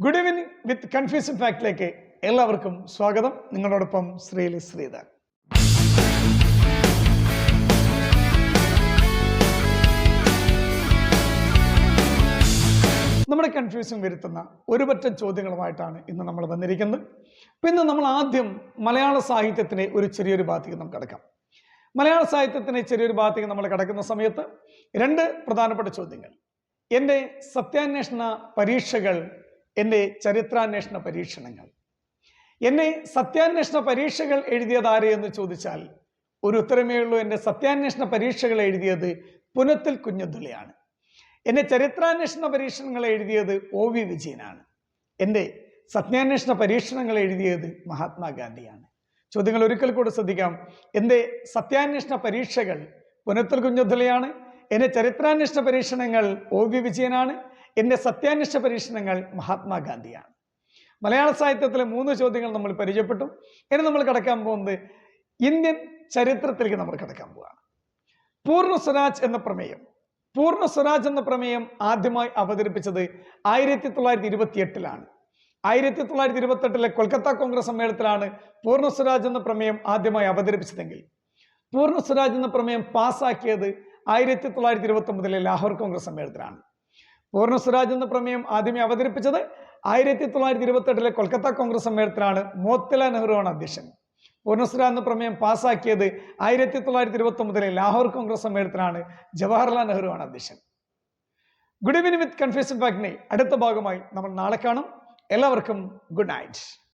Good evening വിത്ത് confusion ഫാക്ടിലേക്ക് എല്ലാവർക്കും സ്വാഗതം. നിങ്ങളോടൊപ്പം ശ്രീധർ. നമ്മുടെ കൺഫ്യൂഷൻ വരുത്തുന്ന ഒരുപറ്റം ചോദ്യങ്ങളുമായിട്ടാണ് ഇന്ന് നമ്മൾ വന്നിരിക്കുന്നത്. ഇന്ന് നമ്മൾ ആദ്യം മലയാള സാഹിത്യത്തിനെ ഒരു ചെറിയൊരു ഭാഗത്തേക്ക് നമുക്ക് കടക്കാം. മലയാള സാഹിത്യത്തിനെ ചെറിയൊരു ഭാഗത്തേക്ക് നമ്മൾ കടക്കുന്ന സമയത്ത് രണ്ട് പ്രധാനപ്പെട്ട ചോദ്യങ്ങൾ: എൻ്റെ സത്യാന്വേഷണ പരീക്ഷകൾ, എൻ്റെ ചരിത്രാന്വേഷണ പരീക്ഷണങ്ങൾ. എന്നെ സത്യാന്വേഷണ പരീക്ഷകൾ എഴുതിയതാരെ എന്ന് ചോദിച്ചാൽ ഒരു ഉത്തരമേ ഉള്ളൂ. എൻ്റെ സത്യാന്വേഷണ പരീക്ഷകൾ എഴുതിയത് പുനത്തിൽ കുഞ്ഞബ്ദുള്ളയാണ്. എൻ്റെ ചരിത്രാന്വേഷണ പരീക്ഷണങ്ങൾ എഴുതിയത് OV വിജയനാണ്. എൻ്റെ സത്യാന്വേഷണ പരീക്ഷണങ്ങൾ എഴുതിയത് മഹാത്മാഗാന്ധിയാണ്. ചോദ്യങ്ങൾ ഒരിക്കൽ കൂടെ ശ്രദ്ധിക്കാം. എൻ്റെ സത്യാന്വേഷണ പരീക്ഷകൾ പുനത്തിൽ കുഞ്ഞബ്ദുള്ളയാണ്. എൻ്റെ ചരിത്രാന്വേഷണ പരീക്ഷണങ്ങൾ OV വിജയനാണ്. എൻ്റെ സത്യാന്വേഷണ പരീക്ഷണങ്ങൾ മഹാത്മാഗാന്ധിയാണ്. മലയാള സാഹിത്യത്തിലെ 3 ചോദ്യങ്ങൾ നമ്മൾ പരിചയപ്പെട്ടു. ഇനി നമ്മൾ കടക്കാൻ പോകുന്നത് ഇന്ത്യൻ ചരിത്രത്തിലേക്ക് നമ്മൾ കടക്കാൻ പോവുകയാണ്. പൂർണ്ണ സ്വരാജ് എന്ന പ്രമേയം ആദ്യമായി അവതരിപ്പിച്ചത് 1928 1928 കൊൽക്കത്ത കോൺഗ്രസ് സമ്മേളനത്തിലാണ് പൂർണ്ണ സ്വരാജ് എന്ന പ്രമേയം ആദ്യമായി അവതരിപ്പിച്ചതെങ്കിൽ പൂർണ്ണ സ്വരാജ് എന്ന പ്രമേയം പാസ്സാക്കിയത് 1929 ലാഹോർ കോൺഗ്രസ് സമ്മേളനത്തിലാണ്. പൂർണ്ണ സ്വരാജ് എന്ന പ്രമേയം ആദ്യമേ അവതരിപ്പിച്ചത് 1928 കൊൽക്കത്ത കോൺഗ്രസ് സമ്മേളനത്തിലാണ്. മോത്തിലാൽ നെഹ്റുവാണ് അധ്യക്ഷൻ. പൂർണ്ണ സ്വരാജ് എന്ന പ്രമേയം പാസ്സാക്കിയത് 1929 ലാഹോർ കോൺഗ്രസ് സമ്മേളനത്തിലാണ്. ജവഹർലാൽ നെഹ്റുവാണ് അധ്യക്ഷൻ. ഗുഡ് ഈവനിങ് വിത്ത് കൺഫ്യൂഷൻ ഫാക്ടിനെ അടുത്ത ഭാഗമായി നമ്മൾ നാളെ കാണും. എല്ലാവർക്കും ഗുഡ് നൈറ്റ്.